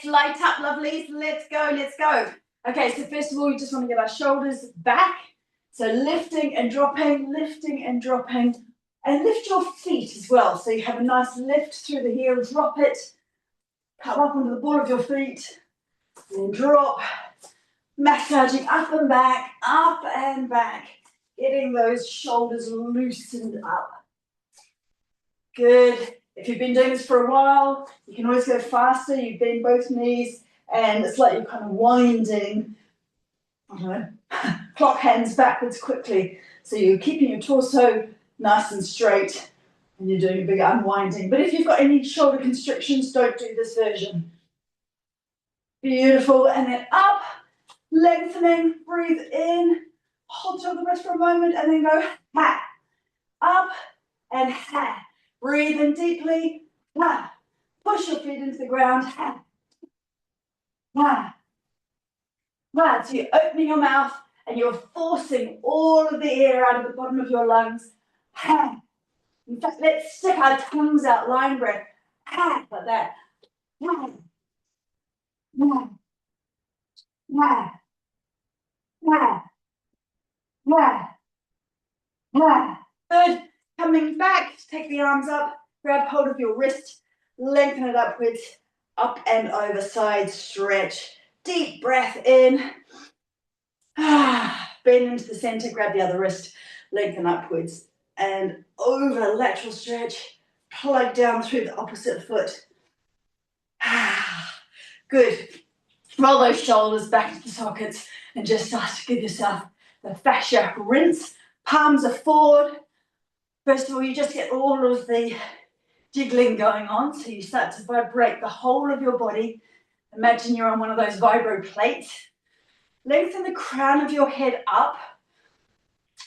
Light up, lovelies. Let's go, let's go. Okay, so first of all, we just want to get our shoulders back. So lifting and dropping, and lift your feet as well. So you have a nice lift through the heels, drop it, come up onto the ball of your feet, and drop, massaging up and back, getting those shoulders loosened up. Good. If you've been doing this for a while, you can always go faster. You bend both knees, and it's like you're kind of winding, I don't know, clock hands backwards quickly. So you're keeping your torso nice and straight, and you're doing a big unwinding. But if you've got any shoulder constrictions, don't do this version. Beautiful. And then up, lengthening, breathe in, hold till the breath for a moment, and then go ha, up and ha. Breathe in deeply, ha. Push your feet into the ground, ha, ha, ha. So you're opening your mouth and you're forcing all of the air out of the bottom of your lungs, ha. In fact, let's stick our tongues out, line breath, ha, like that, ha, ha, ha, ha, ha, ha. Good. Coming back, take the arms up, grab hold of your wrist, lengthen it upwards, up and over, side stretch. Deep breath in. Bend into the center, grab the other wrist, lengthen upwards and over, lateral stretch. Plug down through the opposite foot. Good. Roll those shoulders back into the sockets and just start to give yourself the fascia rinse. Palms are forward. First of all, you just get all of the jiggling going on. So you start to vibrate the whole of your body. Imagine you're on one of those vibro plates. Lengthen the crown of your head up.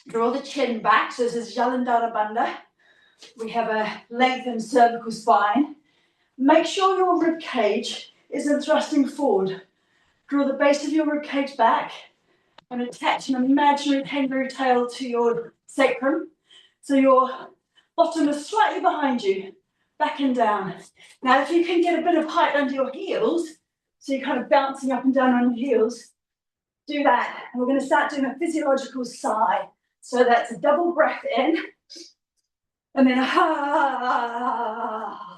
Draw the chin back. So this is Jalandhara Bandha. We have a lengthened cervical spine. Make sure your rib cage isn't thrusting forward. Draw the base of your rib cage back and attach an imaginary kangaroo tail to your sacrum. So your bottom is slightly behind you, back and down. Now, if you can get a bit of height under your heels, so you're kind of bouncing up and down on your heels, do that. And we're going to start doing a physiological sigh. So that's a double breath in, and then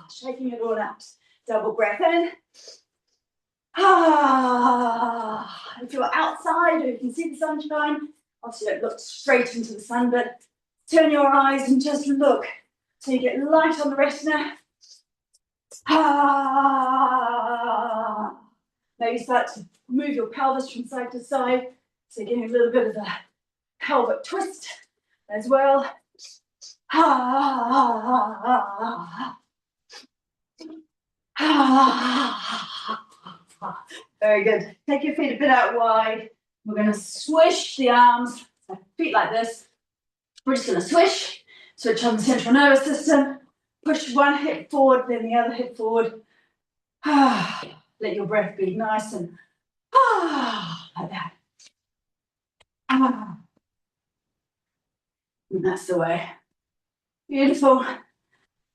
shaking it all out. Double breath in. If you're outside or you can see the sunshine, obviously don't look straight into the sun, but turn your eyes and just look. So you get light on the retina. Maybe start to move your pelvis from side to side. So getting a little bit of a pelvic twist as well. Very good. Take your feet a bit out wide. We're going to swish the arms, so feet like this. We're just going to swish, switch on the central nervous system, push one hip forward, then the other hip forward. Let your breath be nice and like that. And that's the way. Beautiful.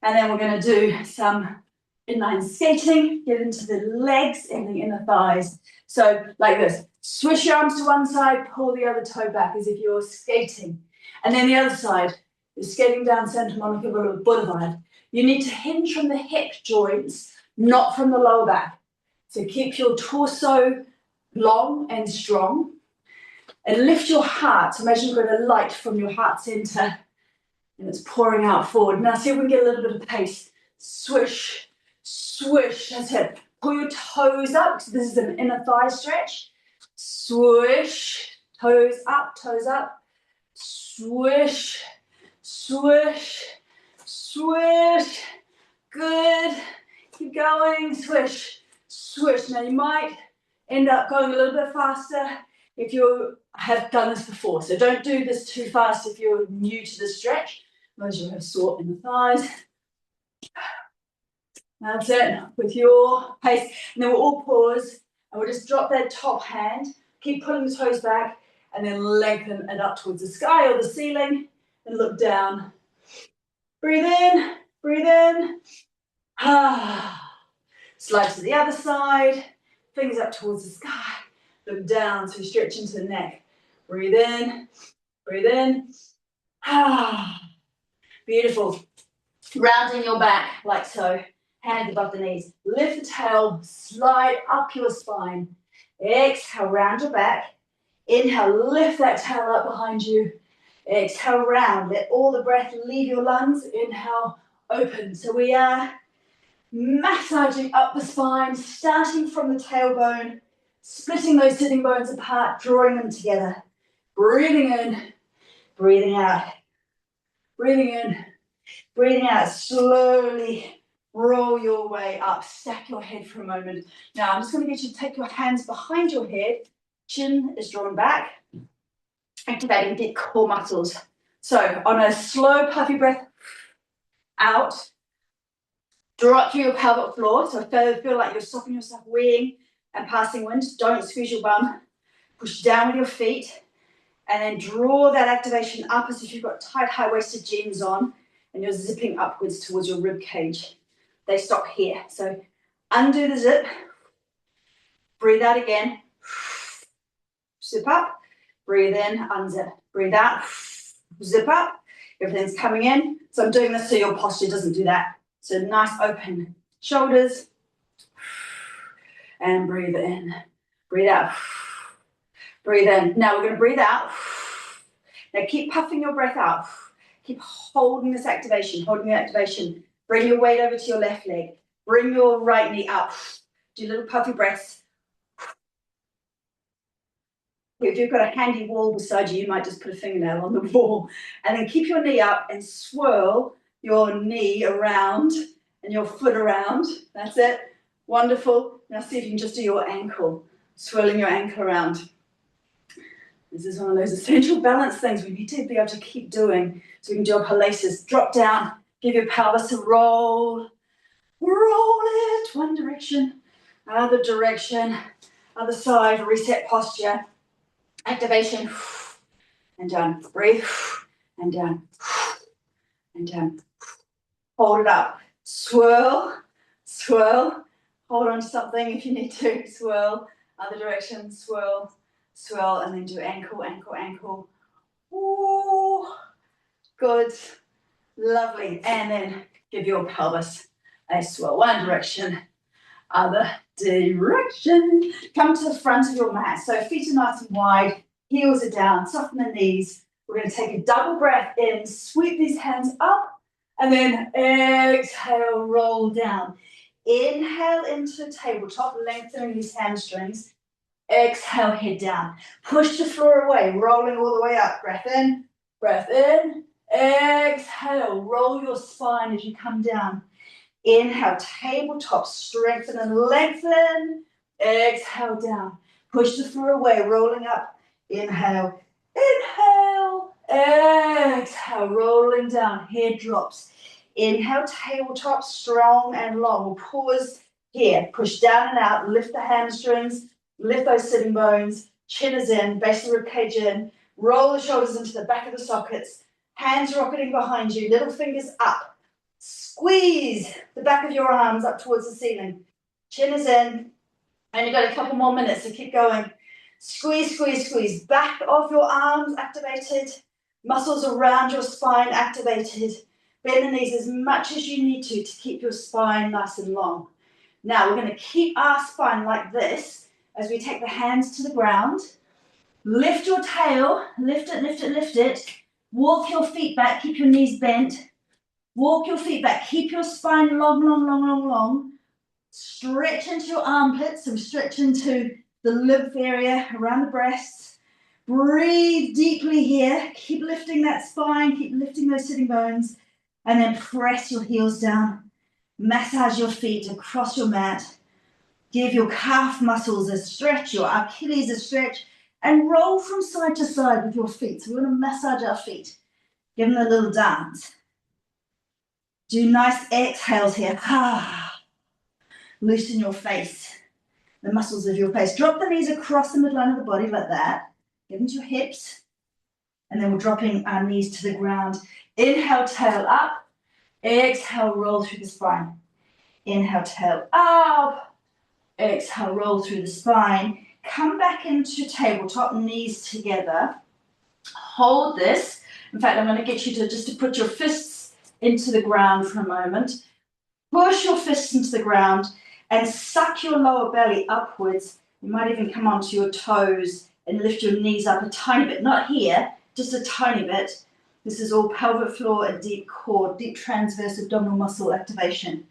And then we're going to do some inline skating, get into the legs and the inner thighs. So like this, swish your arms to one side, pull the other toe back as if you're skating. And then the other side, you're skating down Santa Monica Boulevard. You need to hinge from the hip joints, not from the lower back. So keep your torso long and strong. And lift your heart. So imagine you've got a light from your heart center and it's pouring out forward. Now see if we can get a little bit of pace. Swish, swish, that's it. Pull your toes up. So this is an inner thigh stretch. Swish, toes up, swish, swish, swish. Good. Keep going. Swish, swish. Now you might end up going a little bit faster if you have done this before. So don't do this too fast if you're new to the stretch. Otherwise you'll have sore in the thighs. That's it, with your pace. And then we'll all pause and we'll just drop that top hand. Keep pulling the toes back and then lengthen it up towards the sky or the ceiling and look down. Breathe in, breathe in. Slide to the other side, fingers up towards the sky. Look down, so you stretch into the neck. Breathe in, breathe in. Beautiful. Rounding your back like so. Hands above the knees. Lift the tail, slide up your spine. Exhale, round your back. Inhale, lift that tail up behind you. Exhale, round. Let all the breath leave your lungs. Inhale, open. So we are massaging up the spine, starting from the tailbone, splitting those sitting bones apart, drawing them together. Breathing in, breathing out. Breathing in, breathing out. Slowly roll your way up. Stack your head for a moment. Now, I'm just going to get you to take your hands behind your head. Chin is drawn back. Activating deep core muscles. So, on a slow, puffy breath out, draw up through your pelvic floor. So, feel like you're stopping yourself weeing and passing wind. Don't squeeze your bum. Push down with your feet. And then draw that activation up as if you've got tight, high-waisted jeans on and you're zipping upwards towards your rib cage. They stop here. So undo the zip. Breathe out again. Zip up. Breathe in, unzip. Breathe out. Zip up. Everything's coming in. So I'm doing this so your posture doesn't do that. So nice open shoulders. And breathe in. Breathe out. Breathe in. Now we're going to breathe out. Now keep puffing your breath out. Keep holding this activation, holding the activation. Bring your weight over to your left leg. Bring your right knee up. Do little puffy breaths. If you've got a handy wall beside you, you might just put a fingernail on the wall. And then keep your knee up and swirl your knee around and your foot around. That's it. Wonderful. Now see if you can just do your ankle. Swirling your ankle around. This is one of those essential balance things we need to be able to keep doing. So we can do our Pilates. Drop down, give your pelvis a roll. Roll it, one direction, other direction, other side, reset posture. Activation, and down. Breathe, and down, and down. Hold it up. Swirl, swirl. Hold on to something if you need to. Swirl, other direction, swirl. Swirl, and then do ankle, ankle, ankle. Ooh, good, lovely. And then give your pelvis a swirl. One direction, other direction. Come to the front of your mat. So feet are nice and wide, heels are down, soften the knees. We're going to take a double breath in, sweep these hands up, and then exhale, roll down. Inhale into tabletop, lengthening these hamstrings. Exhale, head down. Push the floor away, rolling all the way up. Breath in, breath in. Exhale, roll your spine as you come down. Inhale, tabletop, strengthen and lengthen. Exhale, down. Push the floor away, rolling up. Inhale, inhale. Exhale, rolling down. Head drops. Inhale, tabletop, strong and long. We'll pause here. Push down and out. Lift the hamstrings. Lift those sitting bones, chin is in, base of the ribcage in, roll the shoulders into the back of the sockets, hands rocketing behind you, little fingers up. Squeeze the back of your arms up towards the ceiling. Chin is in, and you've got a couple more minutes, so keep going. Squeeze, squeeze, squeeze. Back of your arms activated, muscles around your spine activated. Bend the knees as much as you need to keep your spine nice and long. Now we're going to keep our spine like this. As we take the hands to the ground, lift your tail, lift it, lift it, lift it. Walk your feet back, keep your knees bent. Walk your feet back, keep your spine long, long, long, long, long. Stretch into your armpits, so stretch into the lymph area around the breasts. Breathe deeply here, keep lifting that spine, keep lifting those sitting bones, and then press your heels down. Massage your feet across your mat. Give your calf muscles a stretch, your Achilles a stretch, and roll from side to side with your feet. So we want to massage our feet. Give them a little dance. Do nice exhales here. Loosen your face, the muscles of your face. Drop the knees across the midline of the body like that. Give them to your hips. And then we're dropping our knees to the ground. Inhale, tail up. Exhale, roll through the spine. Inhale, tail up. Exhale, roll through the spine. Come back into tabletop, knees together. Hold this. In fact, I'm going to get you to put your fists into the ground for a moment. Push your fists into the ground and suck your lower belly upwards. You might even come onto your toes and lift your knees up a tiny bit. Not here, just a tiny bit. This is all pelvic floor and deep core, deep transverse abdominal muscle activation.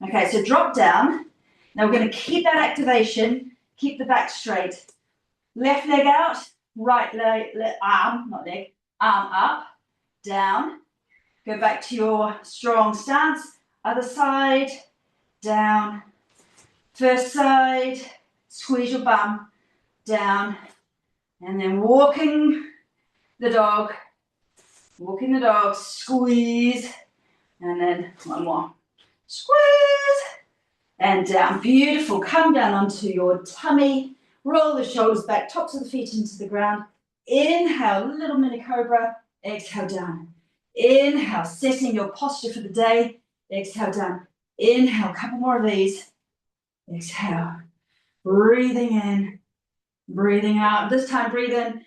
Okay, so drop down. Now we're going to keep that activation, keep the back straight. Left leg out, right leg, arm, not leg, arm up, down. Go back to your strong stance. Other side, down. First side, squeeze your bum, down. And then walking the dog, squeeze. And then one more, squeeze. And down, beautiful. Come down onto your tummy. Roll the shoulders back, tops of the feet into the ground. Inhale, little mini cobra. Exhale, down. Inhale, setting your posture for the day. Exhale, down. Inhale, a couple more of these. Exhale. Breathing in, breathing out. This time, breathe in.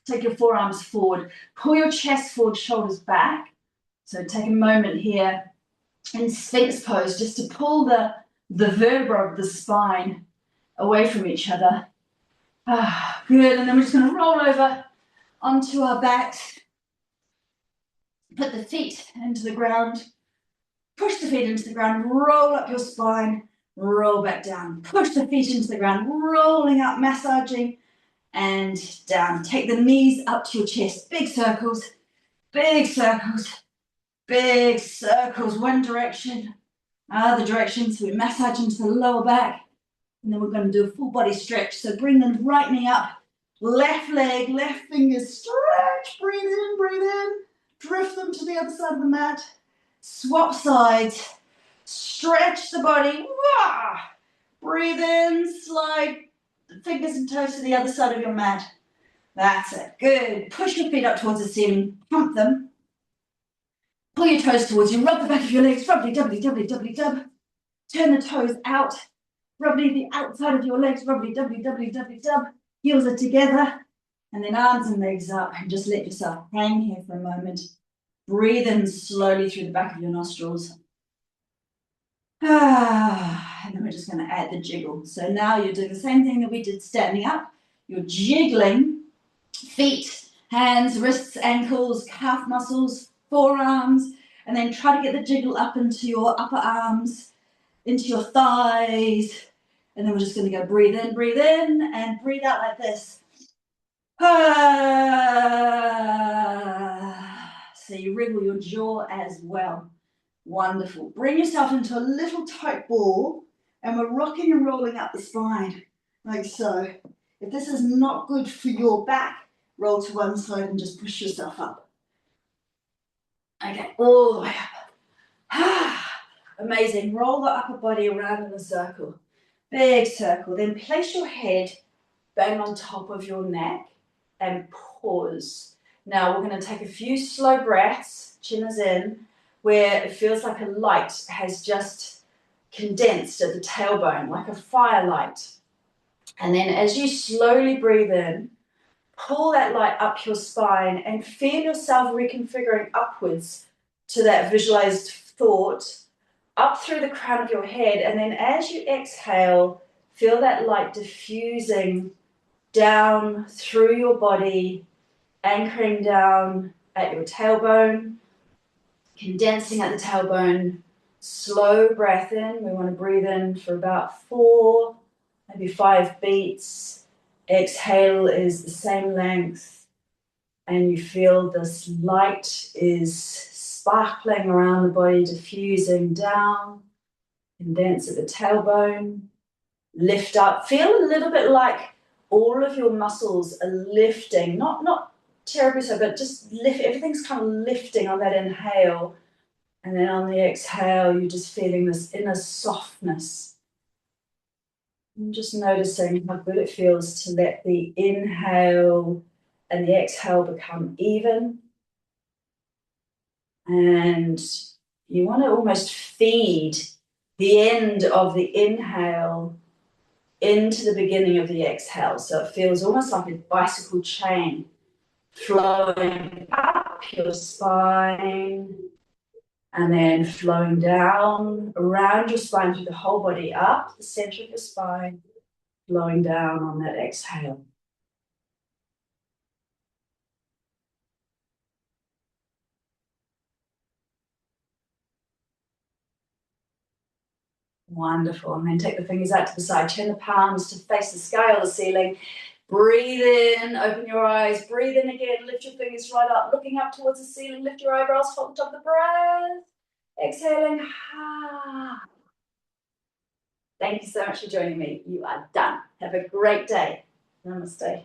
Take your forearms forward. Pull your chest forward, shoulders back. So take a moment here in Sphinx pose just to pull the vertebra of the spine away from each other. Good, and then we're just going to roll over onto our backs. Put the feet into the ground. Push the feet into the ground. Roll up your spine. Roll back down. Push the feet into the ground. Rolling up, massaging, and down. Take the knees up to your chest. Big circles. Big circles. Big circles. One direction. Other direction. So we massage into the lower back. And then we're going to do a full body stretch. So bring the right knee up, left leg, left fingers, stretch, breathe in, drift them to the other side of the mat, swap sides, stretch the body, breathe in, slide the fingers and toes to the other side of your mat. That's it, good. Push your feet up towards the ceiling, pump them, pull your toes towards you, rub the back of your legs, rubbly, doubly, dub, turn the toes out, rubbly the outside of your legs, rubbly, doubly, dub. Heels are together. And then arms and legs up. And just let yourself hang here for a moment. Breathe in slowly through the back of your nostrils. And then we're just going to add the jiggle. So now you're doing the same thing that we did standing up. You're jiggling feet, hands, wrists, ankles, calf muscles, forearms. And then try to get the jiggle up into your upper arms, into your thighs. And then we're just going to go breathe in, and breathe out like this. So you wriggle your jaw as well. Wonderful. Bring yourself into a little tight ball, and we're rocking and rolling up the spine, like so. If this is not good for your back, roll to one side and just push yourself up. Okay, all the way up. Amazing. Roll the upper body around in a circle. Big circle. Then place your head bang on top of your neck and pause. Now we're going to take a few slow breaths, chin is in, where it feels like a light has just condensed at the tailbone, like a firelight. And then as you slowly breathe in, pull that light up your spine and feel yourself reconfiguring upwards to that visualized thought, up through the crown of your head, and then as you exhale, feel that light diffusing down through your body, anchoring down at your tailbone, condensing at the tailbone. Slow breath in. We want to breathe in for about 4, maybe 5 beats. Exhale is the same length, and you feel this light is sparkling around the body, diffusing down, condense at the tailbone, lift up. Feel a little bit like all of your muscles are lifting, not terribly so, but just lift. Everything's kind of lifting on that inhale, and then on the exhale, you're just feeling this inner softness. And just noticing how good it feels to let the inhale and the exhale become even. And you want to almost feed the end of the inhale into the beginning of the exhale. So it feels almost like a bicycle chain flowing up your spine and then flowing down around your spine through the whole body, up the center of your spine, flowing down on that exhale. Wonderful. And then take the fingers out to the side, turn the palms to face the sky or the ceiling. Breathe in, open your eyes, breathe in again, lift your fingers right up, looking up towards the ceiling, lift your eyebrows, hold the top of the breath. Exhaling. Thank you so much for joining me. You are done. Have a great day. Namaste.